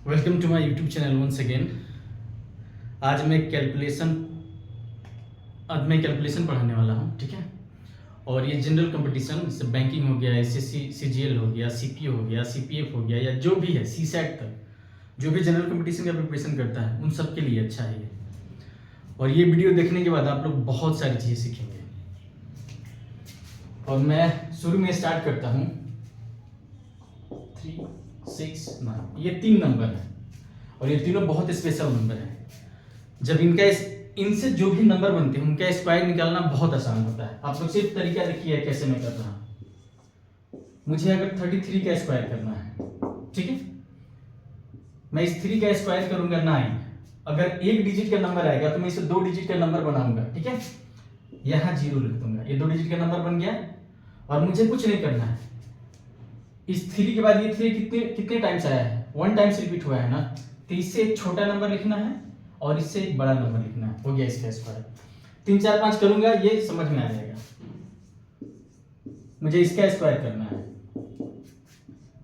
Welcome to my YouTube channel once again. आज मैं calculation पढ़ाने वाला हूँ, ठीक है। और ये जनरल कंपटीशन जैसे बैंकिंग हो गया, एसएससी सीजीएल हो गया, सीपीओ हो गया, सीपीएफ हो गया, या जो भी है सीसैट तक जो भी जनरल कंपटीशन का प्रिपरेशन करता है उन सब के लिए अच्छा है ये। और ये वीडियो देखने के बाद आप लोग बहुत सारी चीज़ें सीखेंगे। और मैं शुरू में स्टार्ट करता हूँ 3, 6, 9। ये 3 नंबर है और ये तीनों बहुत स्पेशल नंबर है। जब इनसे जो भी नंबर बनते हैं उनका स्क्वायर निकालना बहुत आसान होता है। आप लोग सिर्फ तरीका देखिए कैसे मैं कर रहा हूँ। मुझे अगर 33 का स्क्वायर करना है, ठीक है, मैं इस 3 का स्क्वायर करूंगा 9। अगर एक डिजिट का नंबर आएगा तो मैं इसे 2 डिजिट का नंबर बनाऊंगा, ठीक है। यहां 0 लिख दूंगा, ये 2 डिजिट का नंबर बन गया। और मुझे कुछ नहीं करना है। इस 3 के बाद ये 3 कितने टाइम्स आया है? 1 टाइम्स रिपीट हुआ है ना, तो इससे एक छोटा नंबर लिखना है और इससे एक बड़ा नंबर लिखना है। हो गया इसका स्क्वायर। 3, 4, 5 करूंगा, ये समझ में आ जाएगा। मुझे इसका स्क्वायर करना है।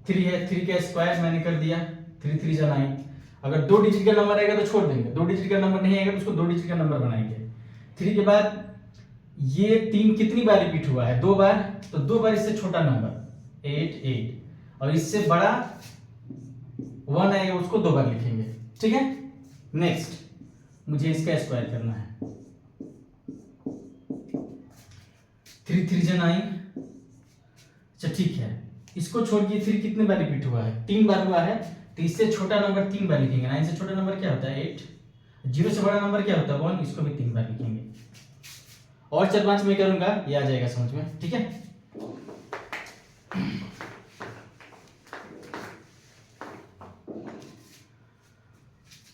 3 है, 3 का स्क्वायर मैंने कर दिया। 3 3 जा 9। अगर 2 डिजिट का नंबर आएगा तो छोड़ देंगे, 2 डिजिट का नंबर नहीं आएगा तो उसको 2 डिजिट का नंबर बनाएंगे। 3 के बाद ये 3 कितनी बार रिपीट हुआ है? 2 बार, तो 2 बार इससे छोटा नंबर 8 8 और इससे बड़ा 1 आएगा, उसको 2 बार लिखेंगे, ठीक है। नेक्स्ट मुझे इसका स्क्वायर करना है। 3 3 जा 9। अच्छा ठीक है, इसको छोड़ के 3 कितने बार रिपीट हुआ है? 3 बार हुआ है, तो इससे छोटा नंबर 3 बार लिखेंगे। 9 से छोटा नंबर क्या होता है? 8। 0 से बड़ा नंबर क्या होता है? 1। इसको भी 3 बार लिखेंगे। और 4 5 में करूंगा, ये आ जाएगा समझ में, ठीक है।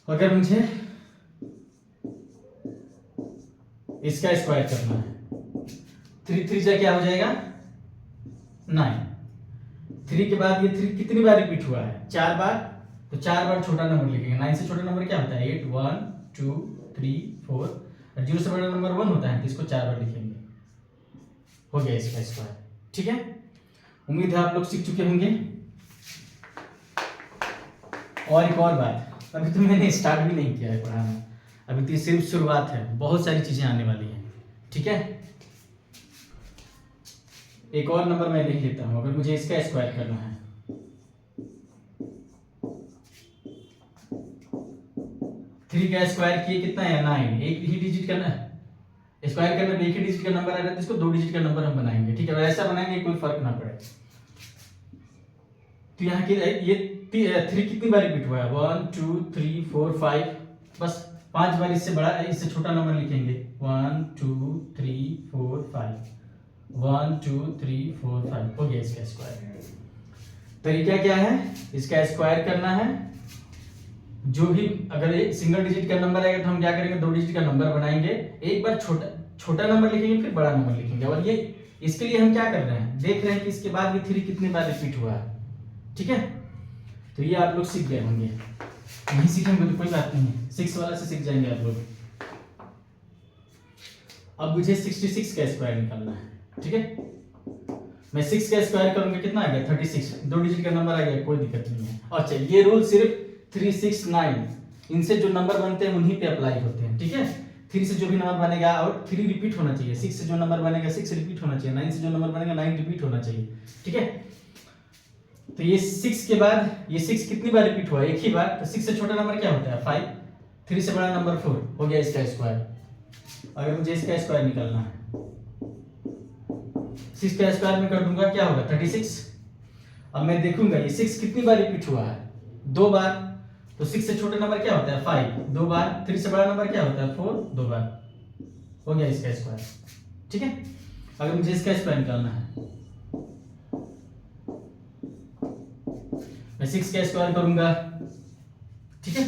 अगर मुझे इसका स्क्वायर करना है, 3 3 जा क्या हो जाएगा? 9। 3 के बाद ये 3 कितनी बार रिपीट हुआ है? 4 बार, तो 4 बार छोटा नंबर लिखेंगे। 9 से छोटा नंबर क्या होता है? 8 1 2 3 4 और 0 से बड़ा नंबर 1 होता है, तो इसको 4 बार लिखेंगे। हो गया इसका स्क्वायर, ठीक है। उम्मीद है आप लोग सीख चुके होंगे। और एक और बात, अभी तो मैंने स्टार्ट भी नहीं किया है पढ़ाना, अभी तो सिर्फ शुरुआत है, बहुत सारी चीजें आने वाली हैं, ठीक है। एक और नंबर मैं लिख लेता हूं। अगर मुझे इसका स्क्वायर करना है, 3 का स्क्वायर किए कितना है? 9। एक ही डिजिट का ना स्क्वायर करने में एक ही डिजिट का नंबर आ रहा है, तो इसको 2 डिजिट का नंबर हम बनाएंगे, ठीक है। ऐसा बनाएंगे कोई फर्क ना पड़े। तो यहाँ की ये 3 कितनी बार रिपीट हुआ है? 1 2 3 4 5, बस 5 बार इससे बड़ा इससे छोटा नंबर लिखेंगे। 1 2 3 4 5, 1 2 3 4 5। हो गया इसका स्क्वायर। तरीका क्या है? इसका स्क्वायर करना है। जो भी अगर एक सिंगल डिजिट का नंबर आएगा तो हम क्या करेंगे? 2 डिजिट का नंबर बनाएंगे। एक बार छोटा नंबर लिखेंगे, फिर बड़ा नंबर लिखेंगे। और ये इसके लिए हम क्या कर रहे हैं? देख रहे हैं कि इसके बाद ये 3 कितनी बार रिपीट हुआ है, ठीक है। तो ये आप लोग सीख गए होंगे। नहीं सीखेंगे तो कोई बात नहीं है, 6 वाला से सीख जाएंगे आप लोग। अब मुझे 66 का स्क्वायर निकालना है, ठीक है। मैं 6 का स्क्वायर करूंगा, कितना आ गया? 36। 2 डिजिट का नंबर आ गया, कोई दिक्कत नहीं है। अच्छा, ये रूल सिर्फ 3 6 9 इनसे जो नंबर बनते हैं उन्हीं पे अप्लाई होते हैं, ठीक है। 3 से जो भी नंबर बनेगा, और 3 रिपीट होना चाहिए। 6 से जो नंबर बनेगा 6 रिपीट होना चाहिए। 9 से जो नंबर बनेगा 9 रिपीट होना चाहिए, ठीक है। तो ये 6 के बाद ये 6 कितनी बार रिपीट हुआ? एक ही बार, तो 6 से छोटा नंबर क्या होता है? 5। 3 से बड़ा नंबर 4। हो गया इसका स्क्वायर। अगर मुझे इसका स्क्वायर निकालना है, 6 का स्क्वायर में कर दूंगा, क्या होगा? 36। अब मैं देखूंगा ये 6 कितनी बार रिपीट हुआ है? 2 बार, तो 6 से छोटा नंबर क्या होता है? 5। 2 बार। 3 से बड़ा नंबर क्या होता है? 4। 2 बार। हो गया इसका स्क्वायर, ठीक है। अगर मुझे इसका स्क्वायर निकालना है, मैं 6 का स्क्वायर करूंगा, ठीक है।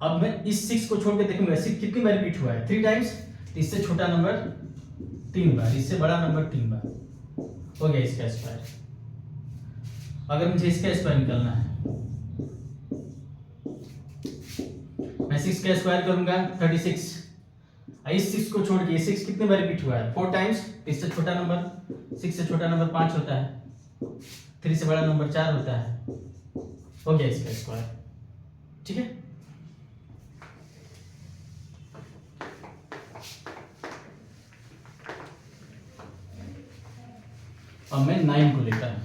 अब मैं इस 6 को छोड़ के देखूंगा 6 कितनी बार रिपीट हुआ है? 3 टाइम्स। तो इससे छोटा नंबर 3 बार, इससे बड़ा नंबर 3 बार। हो गया इसका स्क्वायर। अगर मुझे इसका स्क्वायर निकालना है, मैं 6 का स्क्वायर करूंगा 36। इस 6 को छोड़ के 6 कितने बार रिपीट हुआ है? 4 टाइम्स। इससे छोटा नंबर 6 से छोटा नंबर 5 होता है। 3 से बड़ा नंबर 4 होता है। हो गया इसका स्क्वायर। ठीक है। अब मैं 9 को लेता हूं,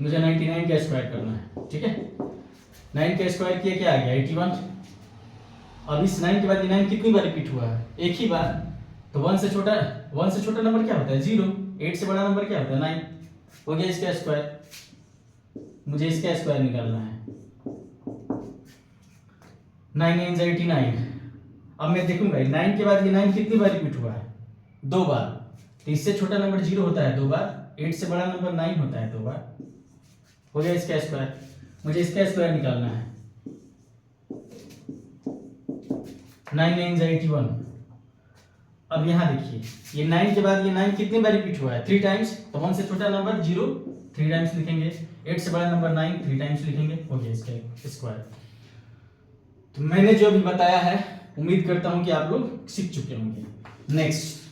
मुझे 99 का स्क्वायर करना है, ठीक है। 9 का स्क्वायर किया, क्या आ गया 81। अब इस 9 के बाद ये 9 कितनी बार रिपीट हुआ है, एक ही बार। तो 1 से छोटा नंबर क्या होता है 0, 8 से बड़ा नंबर क्या होता है 9। हो गया इसका स्क्वायर, मुझे इसका स्क्वायर निकालना है। 9 9 89। अब मैं देखूंगा 9 के बाद ये 9 कितनी बार रिपीट हुआ है, 2 बार। तो इससे छोटा नंबर 0 होता है 2 बार, 8 से बड़ा नंबर 9 होता है 2 बार। हो गया इसका स्क्वायर, मुझे इसका स्क्वायर निकालना है। 9 9 81। अब यहाँ देखिए ये 9 के बाद ये 9 कितनी बार रिपीट हुआ है 3 टाइम्स। तो 1 से छोटा नंबर 0 3 टाइम्स लिखेंगे, 8 से बड़ा नंबर 9 3 टाइम्स लिखेंगे। हो गया इसका स्क्वायर। तो मैंने जो भी बताया है उम्मीद करता हूं कि आप लोग सीख चुके होंगे। नेक्स्ट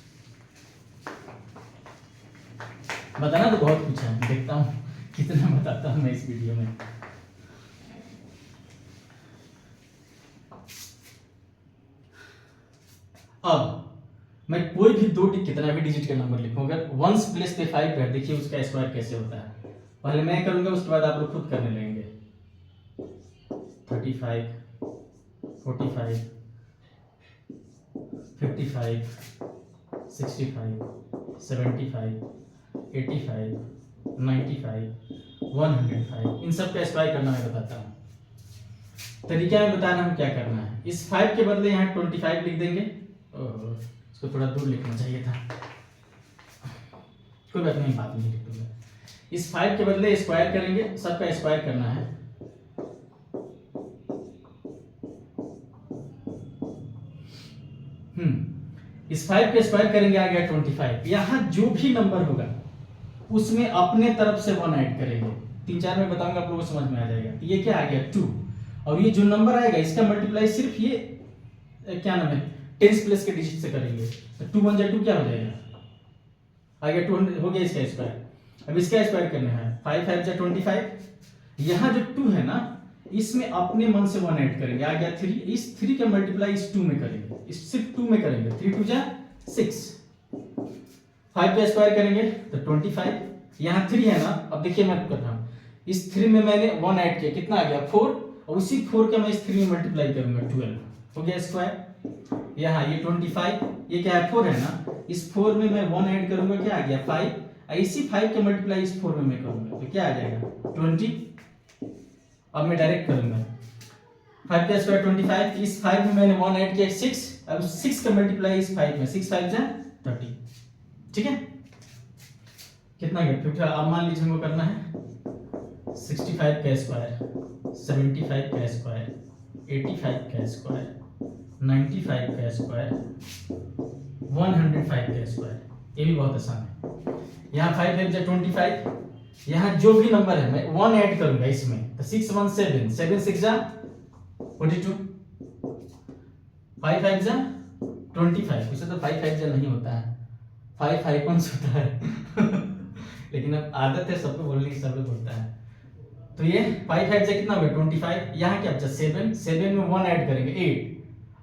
बताना तो बहुत कुछ है, देखता हूं कितना बताता हूं मैं इस वीडियो में। अब मैं कोई भी कितना भी डिजिट का नंबर लिखूं, अगर 1s प्लेस पे 5 है, देखिए उसका स्क्वायर कैसे होता है। पहले मैं करूंगा, उसके बाद आप लोग खुद करने लगेंगे। 35 45 55 65 75 85 95 105, इन सब का स्क्वायर करना मैं बताता हूँ। तरीका में बताना हम क्या करना है। इस 5 के बदले यहाँ 25 लिख देंगे। इसको थोड़ा दूर लिखना चाहिए था, कोई बात नहीं, बात नहीं लिख दूंगा। इस 5 के बदले स्क्वायर करेंगे, सबका स्क्वायर करना है। इस 5 के स्क्वायर करेंगे, आ गया 25। यहां जो भी नंबर होगा उसमें अपने तरफ से 1 ऐड करेंगे। 3-4 में बताऊंगा, आप लोगों को समझ में आ जाएगा। ये क्या आ गया 2, और ये जो नंबर आएगा इसका मल्टीप्लाई सिर्फ ये क्या नाम है 10 प्लेस के डिजिट से करेंगे। तो 2 1 2 क्या हो जाएगा, आ गया 200, हो गया इसका स्क्वायर। अब इसका स्क्वायर करना है, 5 5 जा 25। यहाँ जो 2 है ना, इसमें अपने मन से 1 ऐड करेंगे, आ गया 3। इस 3 का मल्टीप्लाई इस 2 में करेंगे, इस सिर्फ 2 में करेंगे। 3 2 जा 6। 5 का स्क्वायर करेंगे तो 25। यहाँ 3 है ना, अब देखिए मैं कर रहा हूँ, इस 3 में मैंने 1 ऐड किया, कितना आ गया 4, और उसी 4 का मैं इस 3 में मल्टीप्लाई करूंगा 12। हो गया स्क्वायर। यहाँ ये 25, ये क्या है 4 है ना, इस 4 में मैं 1 ऐड करूंगा, क्या आ गया 5। इसी 5 के मल्टीप्लाई इस 4 में मैं करूंगा, तो क्या आ जाएगा 20। अब मैं डायरेक्ट करूंगा 5 का स्क्वायर 25, इस 5 में मैंने 1 ऐड किया 6, अब 6 का मल्टीप्लाई इस 5 में, 6 5 जा 30। ठीक है, कितना गया 50। अब मान लीजिए हमको करना है 65 का स्क्वायर, 75 का स्क्वायर, 85 का स्क्वायर, 95 का स्क्वायर, 105 का स्क्वायर। ये भी बहुत आसान है। यहाँ 5 5 जा 25, यहाँ जो भी नंबर है मैं 1 ऐड करूंगा इसमें, तो 6 1 7, 7 6 जा 42, 5 5 जा 25। वैसे तो 5 5 जा नहीं होता है, 5 5 कौन सा होता है लेकिन अब आदत है सबको बोलने की, सब लोग बोलता है। तो ये 5 5 से कितना हो गया 25। यहाँ क्या बचा 7, 7 में 1 ऐड करेंगे 8,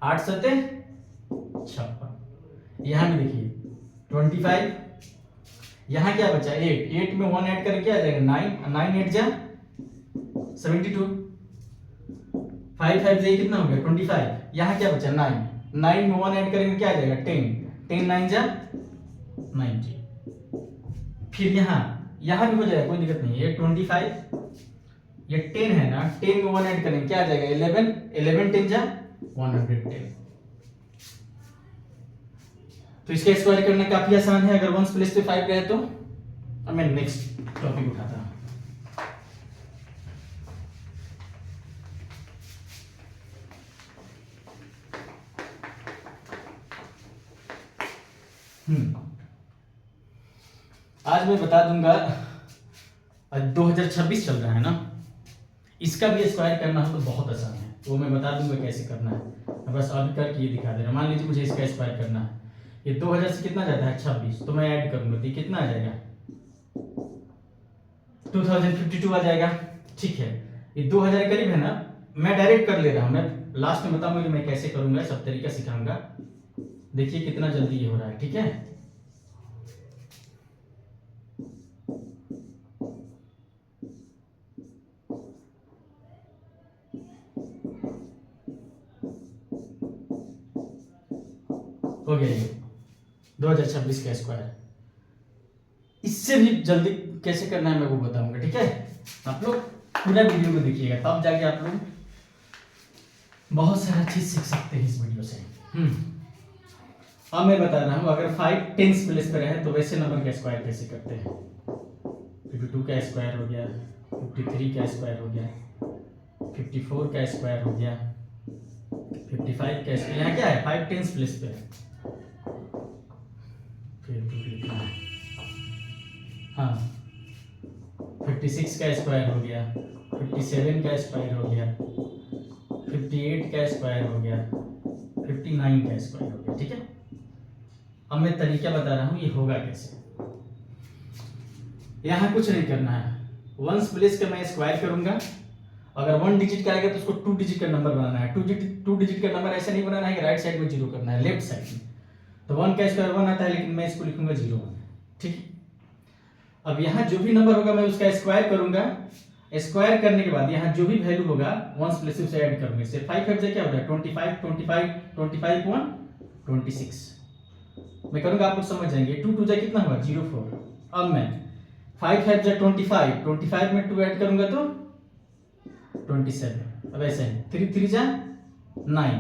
8 7 56। यहाँ भी देखिए 25, यहाँ क्या बचा 8, 8 में 1 ऐड करके क्या आ जाएगा 9, 9 8 जा 72। 5 5 से कितना हो गया 25, यहाँ क्या बचा 9, 9 में 1 ऐड करेंगे क्या आ जाएगा 10, 10 9 जा 90। फिर यहाँ भी हो जाएगा, कोई दिक्कत नहीं है। ये 25, ये 10 है ना, 10 में 1 ऐड करेंगे क्या आ जाएगा 11, 11 10 जा 110। तो इसका स्क्वायर करना काफी आसान है अगर 1s प्लेस पे 5 रहे तो। अब मैं नेक्स्ट टॉपिक उठाता हूं। आज मैं बता दूंगा, 2026 चल रहा है ना, इसका भी स्क्वायर करना हो तो बहुत आसान है, वो मैं बता दूंगा कैसे करना है। बस अभी करके ये दिखा दे रहा। मान लीजिए मुझे इसका स्क्वायर करना है, ये 2000 से कितना जाता है 26, तो मैं ऐड करूंगा तो कितना आ जाएगा 2052 आ जाएगा। ठीक है, ये 2000 के करीब है ना। मैं डायरेक्ट कर ले रहा हूँ, मैं लास्ट में बताऊंगा कि मैं कैसे करूंगा, सब तरीका सिखाऊंगा। देखिए कितना जल्दी ये हो रहा है, ठीक है। हो गया ये 2026 का स्क्वायर। इससे भी जल्दी कैसे करना है मैं वो बताऊंगा, ठीक है। आप लोग पूरा वीडियो को देखिएगा, तब जाके आप लोग बहुत सारा चीज सीख सकते हैं इस वीडियो से। अब मैं बता रहा हूँ, अगर 5 टेंस प्लेस पर है तो वैसे नंबर का स्क्वायर कैसे करते हैं। 52 का स्क्वायर हो गया, 53 का स्क्वायर हो गया, 54 का स्क्वायर हो गया, 55 का स्क्वायर। यहाँ क्या है, 5 टेंस प्लेस पे है। फिर तो लिखना है, हाँ 56 का स्क्वायर हो गया, 57 का स्क्वायर हो गया, 58 का स्क्वायर हो गया, 59 का स्क्वायर हो गया, ठीक है। अब मैं तरीका बता रहा हूं ये होगा कैसे। यहां कुछ नहीं करना है, वंस प्लेस का मैं स्क्वायर करूंगा। अगर 1 डिजिट का आएगा तो उसको 2 डिजिट का नंबर बनाना है। 2 डिजिट का नंबर ऐसा नहीं बनाना है कि राइट साइड में 0 करना है, लेफ्ट साइड में। तो 1 का स्क्वायर 1 आता है, लेकिन मैं इसको लिखूंगा 0 1, ठीक है। अब यहाँ जो भी नंबर होगा मैं उसका स्क्वायर करूंगा। स्क्वायर करने के बाद यहाँ जो भी वैल्यू होगा वंस प्लेस उसे ऐड करूंगा। इससे 5 5 से क्या होता है 25 25 25 1 26 मैं करूंगा, आप लोग समझ जाएंगे। 2 2 जा कितना हुआ 0 4। अब मैं 5 5 जा 25 25 में 2 ऐड करूंगा तो 27। अब ऐसे 3 3 जा 9।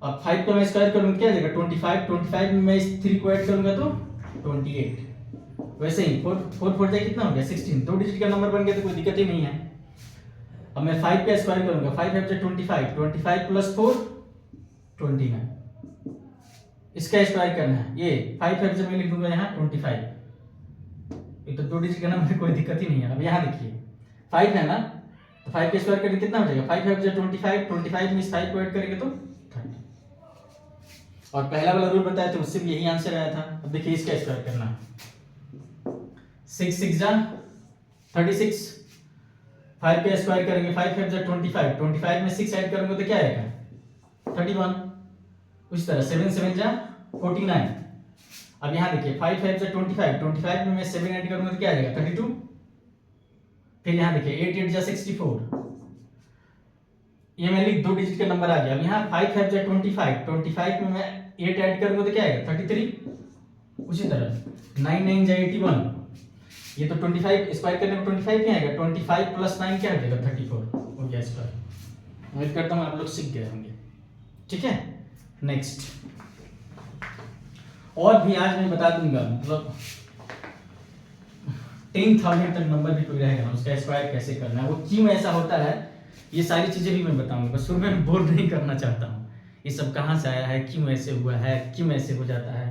अब 5 का मैं स्क्वायर करूंगा क्या आ जाएगा 25 25 में मैं इस 3 को ऐड करूंगा तो 28। वैसे ही 4 4 4 जा कितना हो गया 16। 2 डिजिट का नंबर बन गया तो कोई दिक्कत ही नहीं है। अब मैं 5 का स्क्वायर करूंगा, 5 5 जा 25 25 प्लस 4 29। इसका स्क्वायर करना है, ये 5 5 से मैं लिख दूंगा यहाँ 25। ये तो 2 डिजिट का नंबर, कोई दिक्कत ही नहीं है। अब यहाँ देखिए 5 है ना, तो 5 का स्क्वायर करके कितना हो जाएगा 5 5 जा 25 25 में इस 5 को ऐड करेंगे तो 30। और पहला वाला रूल बताया तो उससे भी यही आंसर आया था। अब देखिए इसका स्क्वायर करना है, 6 6 जा 36। 5 का स्क्वायर करेंगे, 5 5 जा 25 25 में 6 ऐड करेंगे तो क्या आएगा 31। उसी तरह 7 7 जा 49। अब यहाँ देखिए 5 5 जा 25 25 में मैं 7 ऐड करूंगा तो क्या आ जाएगा 32। फिर यहाँ देखिए 8 8 जा 64। ये मैं लिख 2 डिजिट का नंबर आ गया। अब यहाँ 5 5 जा 25 25 में मैं 8 ऐड करूंगा तो क्या आएगा 33। उसी तरह 9 9 जा 81। ये तो 25 स्क्वायर करने में 25 क्या आएगा 25 प्लस 9 क्या आ जाएगा 34 हो गया स्क्वायर। उम्मीद करता हूँ आप लोग सीख गए होंगे, ठीक है। नेक्स्ट और भी आज मैं बता दूंगा, मतलब 10,000 तक नंबर भी कोई रहेगा ना उसका स्क्वायर कैसे करना है, वो क्यों ऐसा होता है, ये सारी चीजें भी मैं बताऊंगा। बस शुरू में बोर नहीं करना चाहता हूँ, ये सब कहाँ से आया है, क्यों ऐसे हुआ है, क्यों ऐसे हो जाता है,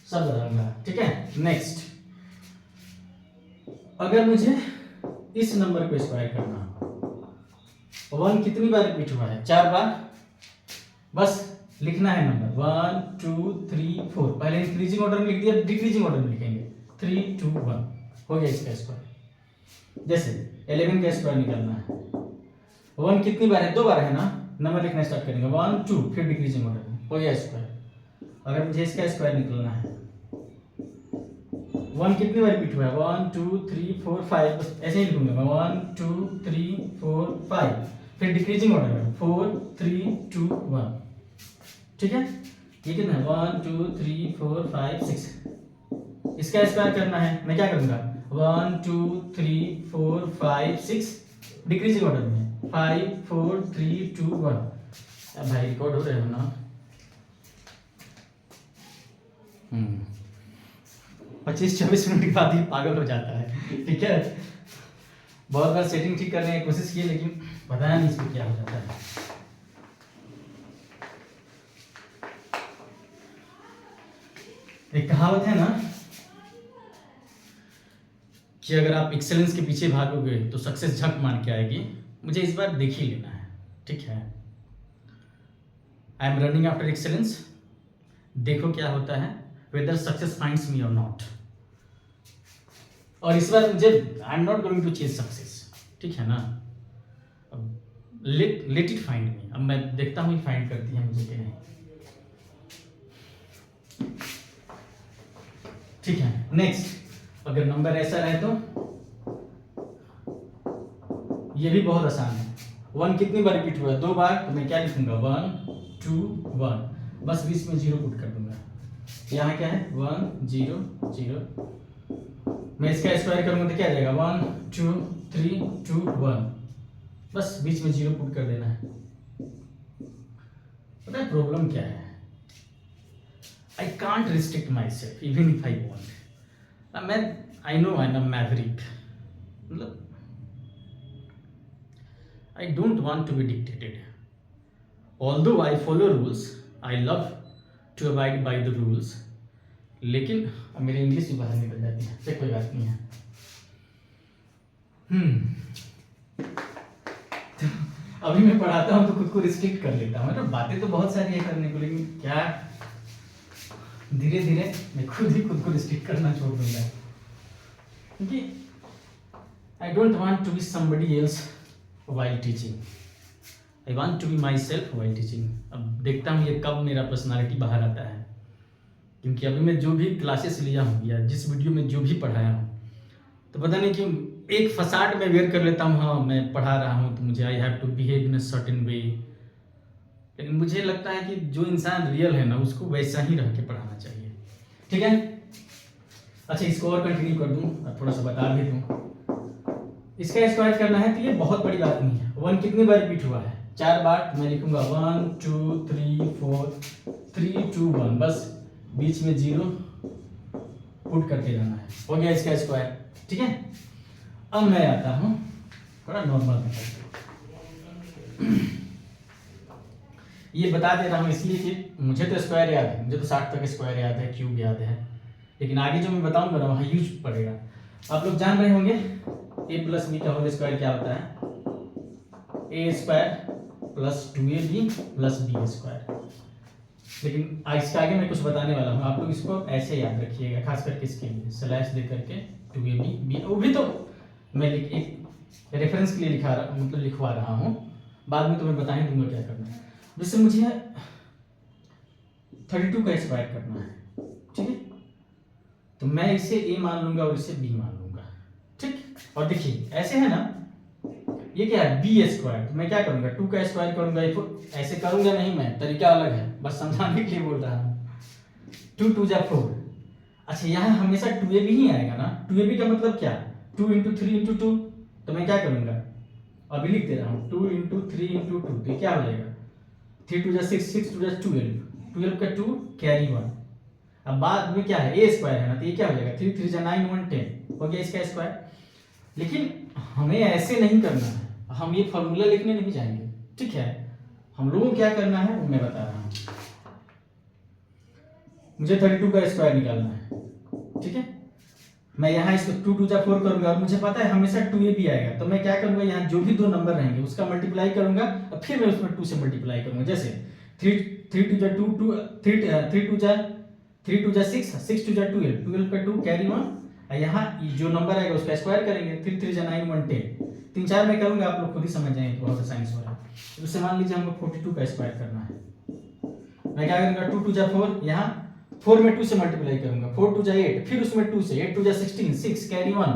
सब बताऊंगा, ठीक है। नेक्स्ट अगर मुझे इस नंबर को स्क्वायर करना हो, 1 कितनी बार रिपीट हुआ है 4 बार। बस लिखना है नंबर 1 2 3 4। पहले इंक्रीजिंग ऑर्डर में लिख दिया, डिक्रीजिंग ऑर्डर में लिखेंगे 3 2 1 हो गया इसका स्क्वायर। जैसे 11 का स्क्वायर निकालना है, 1 कितनी बार है 2 बार है ना, नंबर लिखना स्टार्ट करेंगे 1 2 फिर डिक्रीजिंग ऑर्डर में हो गया स्क्वायर। अगर मुझे इसका स्क्वायर निकालना है, 1 कितनी बार रिपीट हुआ है 1 2 3 4 5। बस ऐसे ही लिखूंगा मैं 1 2 3 4 5 फिर डिक्रीजिंग ऑर्डर में 4 3 2 1, ठीक है। ये कितना है 1 2 3 4 5 6। इसका स्क्वायर करना है, मैं क्या करूंगा 1 2 3 4 5 6 डिक्रीजिंग ऑर्डर में 5 4 3 2 1। अब भाई रिकॉर्ड हो रहे हो ना, 25-24 मिनट के बाद ही पागल हो जाता है, ठीक है। बहुत बार सेटिंग ठीक करने की कोशिश की लेकिन पता नहीं इसको क्या हो जाता है। एक कहावत है ना कि अगर आप एक्सेलेंस के पीछे भागोगे तो सक्सेस झक मान के आएगी। मुझे इस बार देख ही लेना है, ठीक है। I am running after excellence, देखो क्या होता है, वेदर सक्सेस फाइंड्स मी और नॉट। और इस बार मुझे I am not going to chase success, ठीक है ना। अब लेट इट फाइंड मी, अब मैं देखता हूँ फाइंड करती है मुझे कि नहीं। ठीक है, नेक्स्ट अगर नंबर ऐसा रहे तो ये भी बहुत आसान है। 1 कितनी बार रिपीट हुआ है? 2 बार, तो मैं क्या लिखूंगा 1 2 1, बस बीच में 0 पुट कर दूंगा। यहाँ क्या है 1 0 0, मैं इसका स्क्वायर करूंगा तो क्या आ जाएगा 1 2 3 2 1, बस बीच में 0 पुट कर देना है। पता है प्रॉब्लम क्या है? I can't restrict myself even if I want. I know I'm a maverick. मतलब I don't want to be dictated. Although I follow rules, I love to abide by the rules. लेकिन अब मेरी English भी बाहर निकल जाती है, चल कोई बात नहीं है। अभी मैं पढ़ाता हूँ तो खुद को रिस्ट्रिक्ट कर लेता हूँ, मतलब बातें तो बहुत सारी है करने को, लेकिन क्या धीरे धीरे मैं खुद ही खुद को रिस्ट्रिक्ट करना छोड़ दूंगा, क्योंकि I don't want to be somebody else while teaching, I want to be myself while teaching. अब देखता हूँ ये कब मेरा पर्सनालिटी बाहर आता है, क्योंकि अभी मैं जो भी क्लासेस लिया हूँ या जिस वीडियो में जो भी पढ़ाया हूँ, तो पता नहीं क्यों एक फसाड में वेयर कर लेता हूँ, हाँ मैं पढ़ा रहा हूँ तो मुझे I have to behave in a certain way, लेकिन मुझे लगता है कि जो इंसान रियल है ना उसको वैसा ही रह के पढ़ाना चाहिए। ठीक है, अच्छा इसको और कंटिन्यू कर दूं और थोड़ा सा बता भी दूं। इसका स्क्वायर करना है तो ये बहुत बड़ी बात नहीं है। 1 कितनी बार रिपीट हुआ है? 4 बार, तो मैं लिखूंगा 1 2 3 4 3 2 1, बस बीच में 0 पुट करके जाना है, हो गया इसका स्क्वायर। ठीक है, अब मैं आता हूं थोड़ा नॉर्मल मेथड। ये बता दे रहा हूँ इसलिए कि मुझे तो स्क्वायर याद है, मुझे तो 60 तक स्क्वायर याद है, क्यूब याद है, लेकिन आगे जो मैं बताऊंगा ना वहाँ यूज पड़ेगा। आप लोग जान रहे होंगे a प्लस बी का होल स्क्वायर क्या होता है? A square plus 2ab plus B square. लेकिन इसके आगे मैं कुछ बताने वाला हूँ, आप लोग इसको ऐसे याद रखिएगा, खास करके इसके लिए स्लैश दे करके 2ab बी, वो भी तो मैं एक रेफरेंस के लिए लिखवा रहा हूँ, बाद में तो मैं बता ही दूंगा क्या करना है। जैसे मुझे 32 का स्क्वायर करना है, ठीक है, तो मैं इसे a मान लूंगा और इसे b मान लूंगा। ठीक, और देखिए ऐसे है ना, ये क्या है b स्क्वायर, तो मैं क्या करूंगा 2 का स्क्वायर करूंगा, ऐसे करूंगा नहीं, मैं तरीका अलग है, बस समझाने के लिए बोल रहा हूँ। 2 2 जा 4। अच्छा यहाँ हमेशा 2ab ही आएगा ना, 2ab का मतलब क्या 2 × 3 × 2, तो मैं क्या करूंगा अभी लिख दे रहा हूँ 2 × 3 × 2, तो क्या हो जाएगा 3 2 जा 6 6 2 जा 12, 12 का 2 कैरी 1। अब बाद में क्या है a स्क्वायर है ना, तो ये क्या हो जाएगा 3 3 जा 9 1 10, हो गया इसका स्क्वायर। लेकिन हमें ऐसे नहीं करना है, हम ये फॉर्मूला लिखने नहीं जाएंगे। ठीक है, हम लोगों को क्या करना है वो मैं बता रहा हूँ। मुझे 32 का स्क्वायर निकालना है, ठीक है, मैं यहाँ इसको 2 2 जा 4 करूंगा और मुझे पता है हमेशा 2ab आएगा, तो मैं क्या करूंगा यहाँ जो भी 2 नंबर रहेंगे उसका मल्टीप्लाई करूंगा और फिर मैं उसमें 2 से मल्टीप्लाई करूंगा। जैसे 3 2 जा 2 2 3 2 जा 6 6 2 जा 12, 12 का 2 कैरी 1, यहाँ जो नंबर आएगा उसका स्क्वायर करेंगे, 3 3 जा 9 1 10, 3 4 में करूंगा, आप लोग खुद ही समझ जाएंगे, बहुत आसानी से हो रहा है। उससे मान लीजिए हमको 42 का स्क्वायर करना है, मैं क्या करूंगा 2 2 जा 4, यहाँ 4 में 2 से मल्टीप्लाई करूंगा, 4 2 जा 8, फिर उसमें 2 से 8 2 जा 16 6 कैरी 1,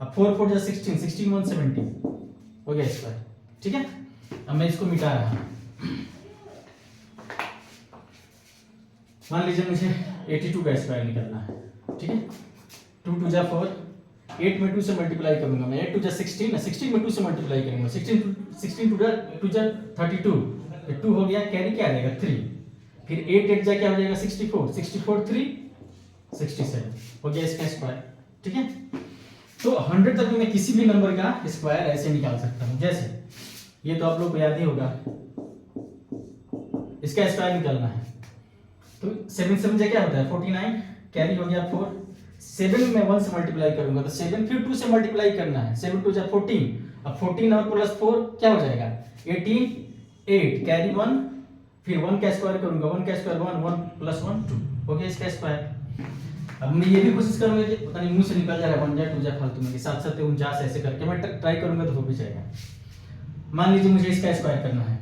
अब 4 4 जा 16 16 1 17, हो गया स्क्वायर। ठीक है, अब मैं इसको मिटा रहा हूं। मान लीजिए मुझे 82 का स्क्वायर निकालना है, ठीक है, 2 2 जा 4, 8 में 2 से मल्टीप्लाई करूंगा मैं, 8 2 जा 16, 16 में 2 से मल्टीप्लाई करूंगा, 16 2 जा 32, 2 हो गया, कैरी क्या आ जाएगा 3, फिर 8 8 जा क्या हो जाएगा 64, 64 3 67, हो गया इसका स्क्वायर। ठीक है, तो 100 तक मैं किसी भी नंबर का स्क्वायर ऐसे निकाल सकता हूं, जैसे ये तो आप लोग को याद ही होगा, इसका स्क्वायर निकालना है तो 7 7 जा क्या होता है 49, कैरी हो गया 4, 7 में 1 से मल्टीप्लाई करूंगा तो 7, फिर 2 से मल्टीप्लाई करना है, 7 2 जा 14, अब 14 और प्लस 4 क्या हो जाएगा 18, 8 कैरी 1, फिर 1 का स्क्वायर करूंगा, 1 का स्क्वायर 1 1 प्लस 1 2, हो गया इसका स्क्वायर। अब मैं ये भी कोशिश करूंगा कि पता नहीं मुंह से निकल जा रहा है 1 जाए 2 जाए फालतू में, कि 7 7 49 ऐसे करके मैं ट्राई करूंगा तो हो भी जाएगा। मान लीजिए मुझे इसका स्क्वायर करना है,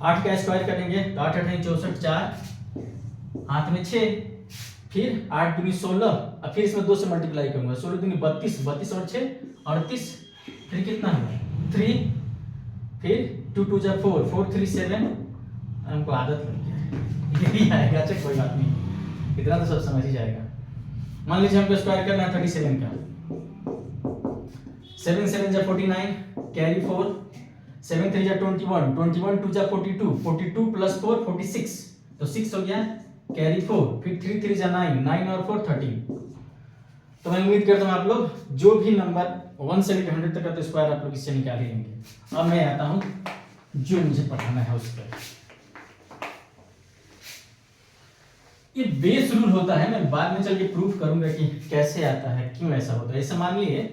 8 का स्क्वायर करेंगे तो 8 8 64, 4 हाथ में 6, फिर 8 दूनी 16, और फिर इसमें 2 से मल्टीप्लाई करूंगा, 16 दूनी 32, 32 और 6 38, फिर कितना होगा 3, फिर 2 2 जा 4, 4 3 7, हमको आदत लग गया है यही आएगा। अच्छा कोई बात नहीं, इतना तो सब समझ ही जाएगा। मान लीजिए हमको स्क्वायर करना है 37 का, 7 7 जा 49, कैरी 4, 7 3 जा 21, 21 2 जा 42, 42 प्लस 4 46, तो 6 हो गया, कैरी 4, फिर 3 3 जा 9, 9 और 4 13। तो मैं उम्मीद करता हूँ आप लोग जो भी नंबर 1 से लेकर 100 तक का तो स्क्वायर आप लोग इससे निकाल ही लेंगे। अब मैं आता हूँ जो मुझे पढ़ाना है उस पर। ये बेस रूल होता है, मैं बाद में चल के प्रूफ करूंगा कि कैसे आता है, क्यों ऐसा होता है। ऐसा मान लिए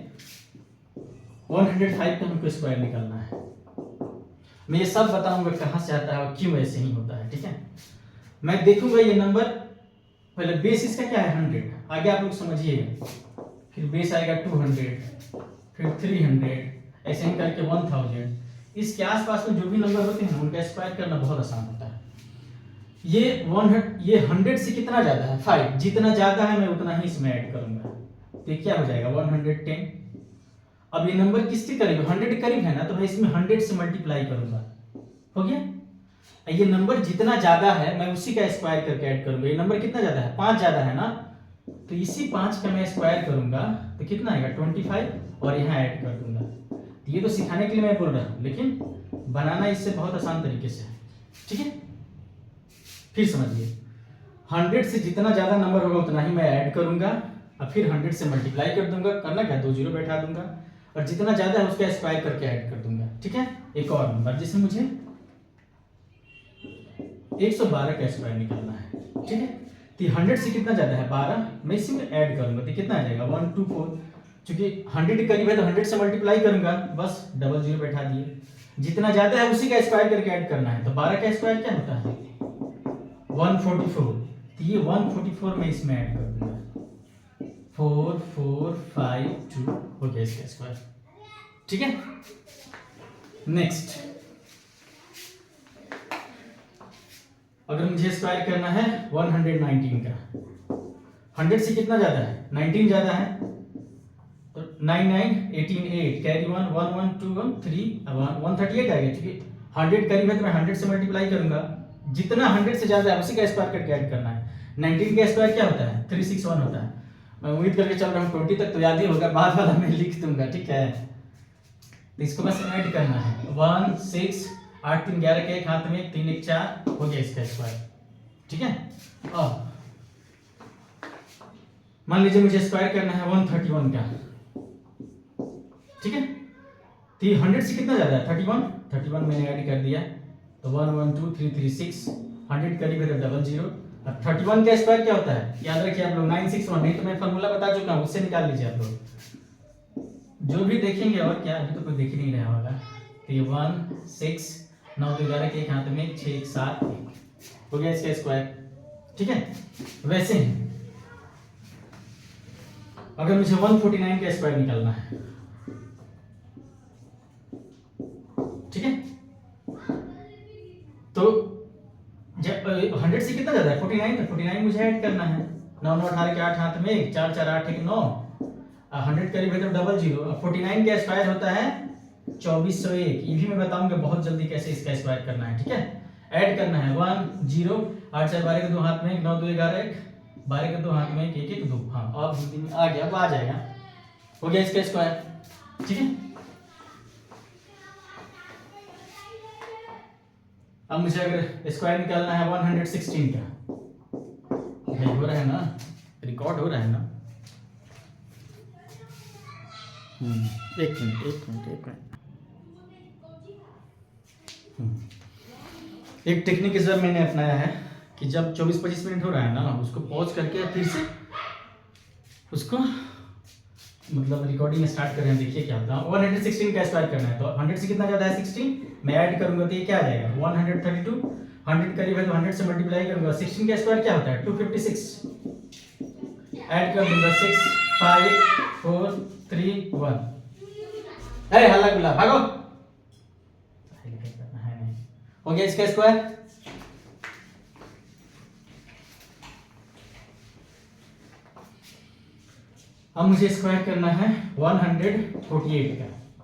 105 का हमको स्क्वायर निकालना है, मैं ये सब बताऊंगा कहां से आता है और क्यों ऐसे ही होता है, ठीक है। मैं देखूंगा ये नंबर, पहले बेस इसका क्या है 100, आगे आप लोग समझिएगा, फिर बेस आएगा 200, फिर 300, ऐसे ही करके 1000। इसके आसपास में जो भी नंबर होते हैं उनका स्क्वायर करना बहुत आसान होता है। ये 100 से कितना ज्यादा है 5, जितना ज्यादा है मैं उतना ही इसमें ऐड करूंगा, तो ये क्या हो जाएगा 110। अब ये नंबर किसके करीब, 100 के करीब है ना, तो मैं इसमें 100 से मल्टीप्लाई करूंगा, हो गया। ये नंबर जितना ज्यादा है मैं उसी का स्क्वायर करके ऐड करूंगा। ये नंबर कितना ज्यादा है 5 ज्यादा है ना, तो इसी 5 का मैं स्क्वायर करूंगा तो कितना आएगा 25, और यहाँ ऐड कर दूंगा। तो ये तो सिखाने के लिए मैं बोल रहा हूँ, लेकिन बनाना इससे बहुत आसान तरीके से है, ठीक है। फिर समझिए 100 से जितना ज्यादा नंबर होगा उतना ही मैं ऐड करूंगा, और फिर 100 से मल्टीप्लाई कर दूंगा, करना क्या 2 जीरो बैठा दूंगा, और जितना ज्यादा है उसका स्क्वायर करके ऐड कर दूंगा, ठीक है। एक और नंबर जिसे मुझे 112 का स्क्वायर निकालना है, ठीक है। तो 100 से कितना ज्यादा है 12, मैं इसी में ऐड करूंगा तो कितना आ जाएगा 124, क्योंकि 100 के करीब है तो 100 से मल्टीप्लाई करूंगा, बस डबल जीरो बैठा दिए। जितना ज्यादा है उसी का स्क्वायर करके ऐड करना है, तो 12 का स्क्वायर क्या होता है 144, तो ये 144 में इसमें ऐड कर दूंगा, 4 4 5 2 हो गया इसका स्क्वायर, ठीक है। नेक्स्ट अगर मुझे स्क्वायर करना है 119 का, 100 से कितना ज्यादा है 19 ज्यादा है, तो 9 9 18 8, कैरी 1 1 1 2 1 3 138 आएगा, क्योंकि 100 करीब है तो मैं 100 से मल्टीप्लाई करूंगा, जितना 100 से ज्यादा है उसी का स्क्वायर करके ऐड करना है। 19 का स्क्वायर क्या होता है 361 होता है। मैं उम्मीद करके चल रहा हूँ 20 तक तो याद ही होगा, बाद वाला मैं लिख दूंगा, ठीक है। तो इसको बस ऐड करना है 1 6 8 3 11 के एक हाथ में 3 1 4 हो गया इसका स्क्वायर, ठीक है। अब मान लीजिए मुझे स्क्वायर करना है 131 का, ठीक है। तो 100 से कितना ज्यादा है 31 मैंने ऐड कर दिया, तो 1 1 2 3 3 6, 100 करीब है तो डबल जीरो। अब 31 का स्क्वायर क्या होता है याद रखिए आप लोग 961, नहीं तो मैं फॉर्मूला बता चुका हूँ, उससे निकाल लीजिए आप लोग जो भी देखेंगे, और क्या अभी तो कोई देख ही नहीं रहा होगा। तो ये 1 6 9 2 11 के एक हाथ में 6 1 7 हो गया इसका स्क्वायर, ठीक है। वैसे ही अगर मुझे 149 का स्क्वायर निकालना है, ठीक है, तो जब 100 से कितना ज्यादा है 49, तो 49 मुझे ऐड करना है, 9 9 18 के 8 हाथ में 4 4 8 1 9, 100 करीब है तो डबल जीरो। 49 का स्क्वायर होता है 2401, ये भी मैं बताऊंगा बहुत जल्दी कैसे इसका स्क्वायर करना है, ठीक है। ऐड करना है 1 0 8 4 12 के 2 हाथ में 9 2 11 1, 12 के 2 हाथ में 1 1 2, हाँ और हिंदी में आ गया, अब आ जाएगा, हो गया इसका स्क्वायर, ठीक है। अब मुझे अगर स्क्वायर निकालना है 116 का, भाई हो रहा है ना, रिकॉर्ड हो रहा है ना, एक मिनट एक टेक्निक इस बार मैंने अपनाया है कि जब 24-25 मिनट हो रहा है ना, उसको पॉज करके फिर से उसको मतलब रिकॉर्डिंग स्टार्ट करें, देखिए क्या होता है। 116 का स्क्वायर करना है, तो 100 से कितना ज्यादा है 16, मैं ऐड करूंगा तो ये क्या आ जाएगा 132, 100 करीब है तो 100 से मल्टीप्लाई करूंगा। 16 का स्क्वायर क्या होता है 256। ऐड कर दूंगा 6 5 4 3 1। ए हल्ला गुल्ला भागो, है नहीं। हो गया इसका स्क्वायर। अब मुझे स्क्वायर करना है 148 का।